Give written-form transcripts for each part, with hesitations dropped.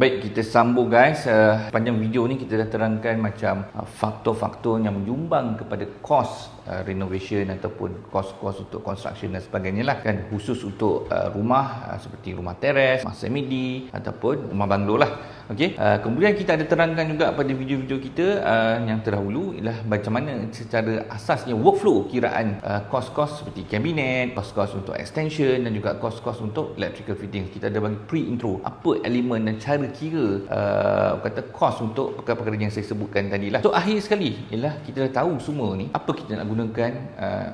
Baik, kita sambung guys. Panjang video ni kita dah terangkan macam faktor-faktor yang menyumbang kepada kos renovation ataupun kos-kos untuk construction dan sebagainya lah kan, khusus untuk rumah seperti rumah teres, rumah semi ataupun rumah banglo lah. Okey, kemudian kita ada terangkan juga pada video-video kita yang terdahulu ialah macam mana secara asasnya workflow kiraan kos-kos seperti kabinet, kos-kos untuk extension dan juga kos-kos untuk electrical fitting. Kita ada bagi pre-intro apa elemen dan cara kira kata kos untuk perkara-perkara yang saya sebutkan tadi lah. So akhir sekali ialah kita dah tahu semua ni apa kita nak gunakan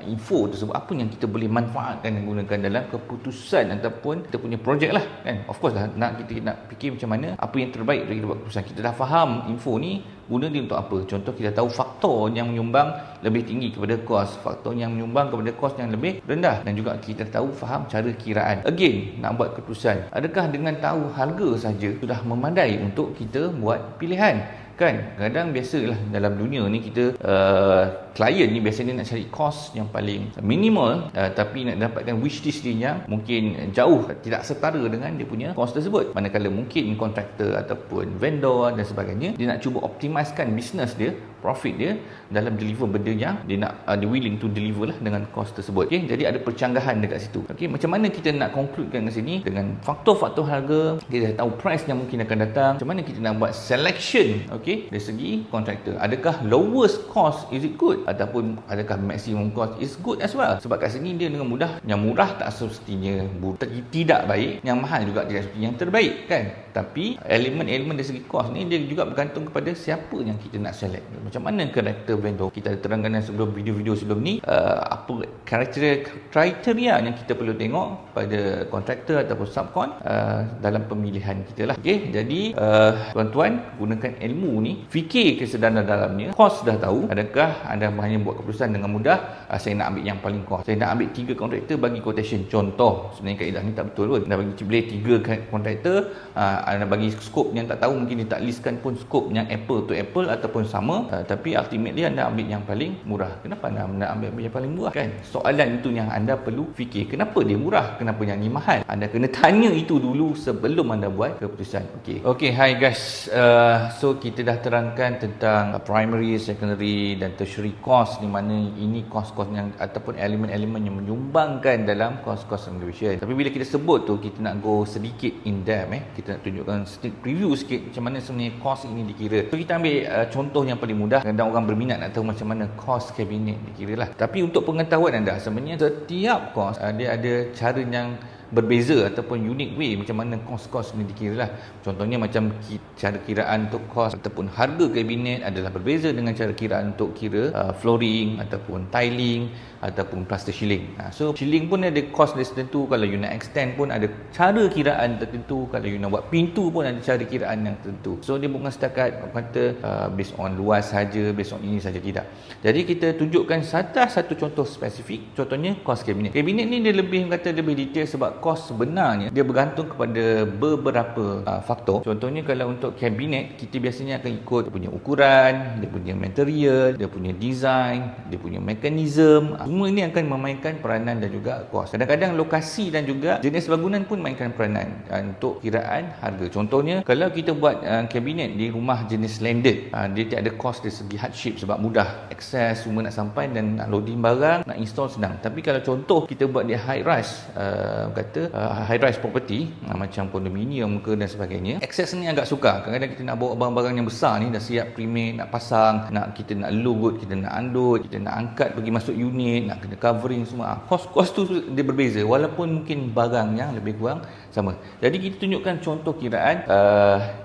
info tersebut, apa yang kita boleh manfaatkan dan gunakan dalam keputusan ataupun kita punya projek lah kan. Of course lah kita nak fikir macam mana apa yang terbaik bagi kita buat keputusan. Kita dah faham info ni guna dia untuk apa. Contoh kita tahu faktor yang menyumbang lebih tinggi kepada kos, faktor yang menyumbang kepada kos yang lebih rendah, dan juga kita tahu faham cara kiraan. Again, nak buat keputusan, adakah dengan tahu harga saja sudah memadai untuk kita buat pilihan? Kan kadang biasalah dalam dunia ni kita klien ni biasanya nak cari kos yang paling minimal, tapi nak dapatkan wish list dia yang mungkin jauh tidak setara dengan dia punya kos tersebut. Manakala mungkin kontraktor ataupun vendor dan sebagainya dia nak cuba optimiskan bisnes dia, profit dia dalam deliver benda yang dia nak dia willing to deliver lah dengan kos tersebut. Okay, jadi ada percanggahan dekat situ. Okay, macam mana kita nak concludekan ke sini dengan faktor-faktor harga, kita dah tahu price yang mungkin akan datang, macam mana kita nak buat selection. Okay, dari segi kontraktor, adakah lowest cost is it good ataupun adakah maximum cost is good as well. Sebab kat sini dia dengan mudah, yang murah tak semestinya tidak baik, yang mahal juga tidak semestinya yang terbaik kan. Tapi elemen-elemen dari segi kos ni dia juga bergantung kepada siapa yang kita nak select, macam mana karakter vendor. Kita ada terangkan sebelum video-video sebelum ni apa kriteria yang kita perlu tengok pada kontraktor ataupun subkon dalam pemilihan kita lah. Okay, jadi tuan-tuan gunakan ilmu ni, fikir kesedaran dalamnya. Kos dah tahu, adakah anda hanya buat keputusan dengan mudah saya nak ambil yang paling kos, saya nak ambil 3 kontraktor bagi quotation. Contoh, sebenarnya kaedah ni tak betul pun. Dah bagi boleh 3 kontraktor, anda bagi skop yang tak tahu, mungkin dia tak listkan pun skop yang apple to apple ataupun sama, tapi ultimately anda ambil yang paling murah. Kenapa anda nak ambil yang paling murah kan? Soalan itu yang anda perlu fikir. Kenapa dia murah? Kenapa yang ni mahal? Anda kena tanya itu dulu sebelum anda buat keputusan. Okay, hi guys. So kita dah terangkan tentang primary, secondary dan tertiary cost, di mana ini kos-kos yang ataupun elemen-elemen yang menyumbangkan dalam kos-kos renovation. Tapi bila kita sebut tu, kita nak go sedikit in depth kita nak tunjukkan sedikit preview sikit macam mana sebenarnya kos ini dikira. So kita ambil contoh yang paling mudah, kadang orang berminat nak tahu macam mana kos kabinet dikira lah. Tapi untuk pengetahuan anda, sebenarnya setiap kos dia ada cara yang berbeza ataupun unique way macam mana kos-kos ni dikira lah. Contohnya macam cara kiraan untuk kos ataupun harga kabinet adalah berbeza dengan cara kiraan untuk kira flooring ataupun tiling ataupun plaster ceiling. So ceiling pun ada kos dia tertentu, kalau you nak extend pun ada cara kiraan tertentu, kalau you nak buat pintu pun ada cara kiraan yang tertentu. So dia bukan setakat kata based on luas saja, based on ini saja, tidak. Jadi kita tunjukkan satu contoh spesifik. Contohnya kos kabinet. Kabinet ni dia lebih detail sebab kos sebenarnya dia bergantung kepada beberapa faktor. Contohnya kalau untuk kabinet, kita biasanya akan ikut dia punya ukuran, dia punya material, dia punya design, dia punya mekanisme. Semua ini akan memainkan peranan dan juga kos. Kadang-kadang lokasi dan juga jenis bangunan pun mainkan peranan untuk kiraan harga. Contohnya kalau kita buat kabinet di rumah jenis landed, dia tak ada kos dari segi hardship sebab mudah akses, semua nak sampai dan nak loading barang, nak install senang. Tapi kalau contoh kita buat di high rise, high rise property macam kondominium ke dan sebagainya, akses ni agak sukar. Kadang-kadang kita nak bawa barang-barang yang besar ni dah siap pre-made, nak pasang, kita nak load, kita nak unload, kita nak angkat pergi masuk unit, nak kena covering semua. Kos-kos tu dia berbeza walaupun mungkin barang yang lebih kurang sama. Jadi kita tunjukkan contoh kiraan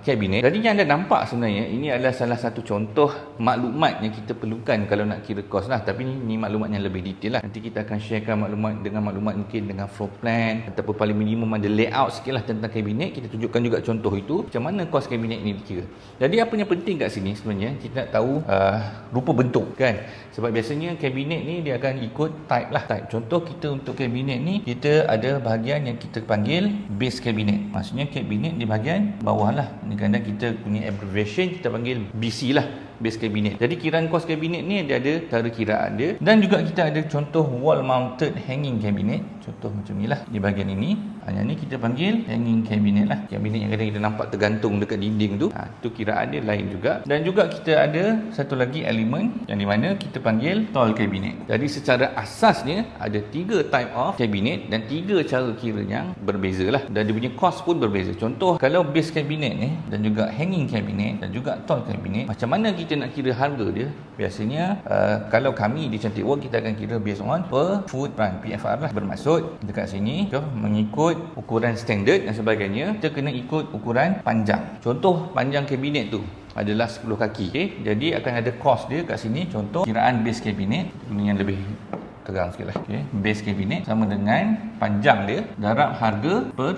kabinet. Jadi yang anda nampak sebenarnya ini adalah salah satu contoh maklumat yang kita perlukan kalau nak kira kos lah. Tapi ni maklumat yang lebih detail lah. Nanti kita akan sharekan maklumat mungkin dengan floor plan ataupun paling minimum ada layout sikit lah tentang kabinet. Kita tunjukkan juga contoh itu macam mana kos kabinet ni dikira. Jadi apa yang penting kat sini sebenarnya kita nak tahu rupa bentuk kan. Sebab biasanya kabinet ni dia akan ikut type lah. Contoh kita untuk kabinet ni kita ada bahagian yang kita panggil base cabinet. Maksudnya kabinet di bahagian bawah lah. Kadang-kadang kita punya abbreviation kita panggil BC lah. base cabinet. Jadi kiraan kos kabinet ni dia ada cara kiraan dia, dan juga kita ada contoh wall mounted hanging cabinet. Contoh macam ni lah di bahagian ini. Yang ni kita panggil hanging cabinet lah. Cabinet yang kadang kita nampak tergantung dekat dinding tu. Tu kiraan dia lain juga. Dan juga kita ada satu lagi elemen yang di mana kita panggil tall cabinet. Jadi secara asasnya ada 3 type of cabinet dan 3 cara kira yang berbeza lah. Dan dia punya cost pun berbeza. Contoh kalau base cabinet ni dan juga hanging cabinet dan juga tall cabinet, macam mana kita nak kira harga dia? Biasanya kalau kami di Cantik World, kita akan kira based on per foot run, PFR lah. Bermaksud dekat sini mengikut ukuran standard dan sebagainya, kita kena ikut ukuran panjang. Contoh panjang kabinet tu adalah 10 kaki. Okay? Jadi akan ada cost dia kat sini. Contoh kiraan base cabinet, ini yang lebih terang sikit lah. Okay? Base cabinet sama dengan panjang dia darab harga per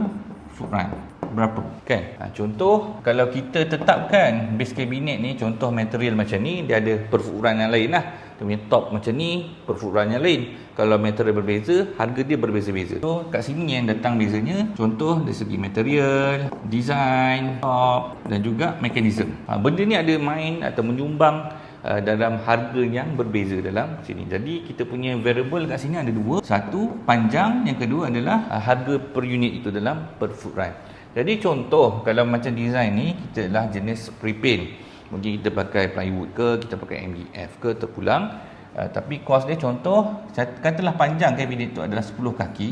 foot run berapa kan. Contoh kalau kita tetapkan base cabinet ni, contoh material macam ni, dia ada per foot run yang lain lah. Dia punya top macam ni, per foot run yang lain. Kalau material berbeza, harga dia berbeza-beza. So kat sini yang datang bezanya, contoh dari segi material, design, top dan juga mekanisme. Benda ni ada main atau menyumbang dalam harga yang berbeza dalam sini. Jadi kita punya variable kat sini ada 2. Satu panjang, yang kedua adalah harga per unit itu dalam per foot run. Jadi contoh kalau macam design ni, kita adalah jenis pre-paint. Mungkin kita pakai plywood ke, kita pakai MDF ke, terpulang. Tapi kos dia contoh, katalah panjang kabinet itu adalah 10 kaki.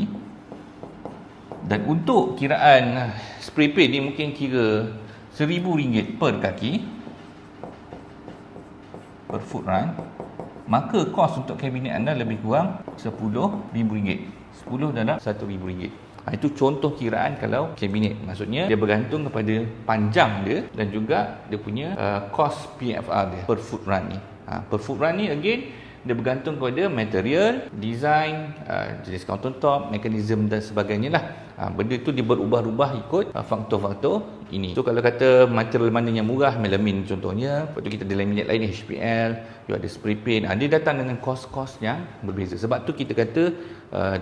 Dan untuk kiraan spray paint ni mungkin kira RM1,000 per kaki, per foot run. Maka kos untuk kabinet anda lebih kurang RM10,000. 10 darab RM1,000. Itu contoh kiraan kalau kabinet. Maksudnya dia bergantung kepada panjang dia dan juga dia punya cost PFR dia per foot run ni. Per foot run ni again dia bergantung kepada material, design, jenis countertop, mekanisme dan sebagainya lah. Benda tu dia berubah-ubah ikut faktor-faktor ini. So kalau kata material mana yang murah, melamin contohnya, lepas tu kita ada laminate lain HPL, you ada spray paint, dia datang dengan kos-kos yang berbeza. Sebab tu kita kata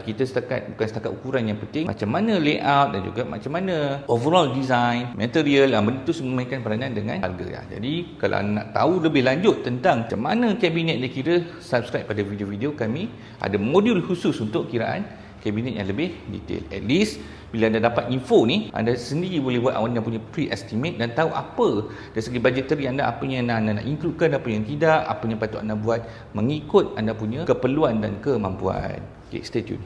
kita bukan setakat ukuran yang penting, macam mana layout dan juga macam mana overall design, material, benda tu semua mainkan peranan dengan harga. Jadi kalau nak tahu lebih lanjut tentang macam mana kabinet dia kira, subscribe pada video-video kami. Ada modul khusus untuk kiraan kabinet yang lebih detail. At least bila anda dapat info ni, anda sendiri boleh buat anda punya pre-estimate dan tahu apa dari segi budgetary anda, apa yang anda nak includekan, apa yang tidak, apa yang patut anda buat mengikut anda punya keperluan dan kemampuan. Okay, stay tune.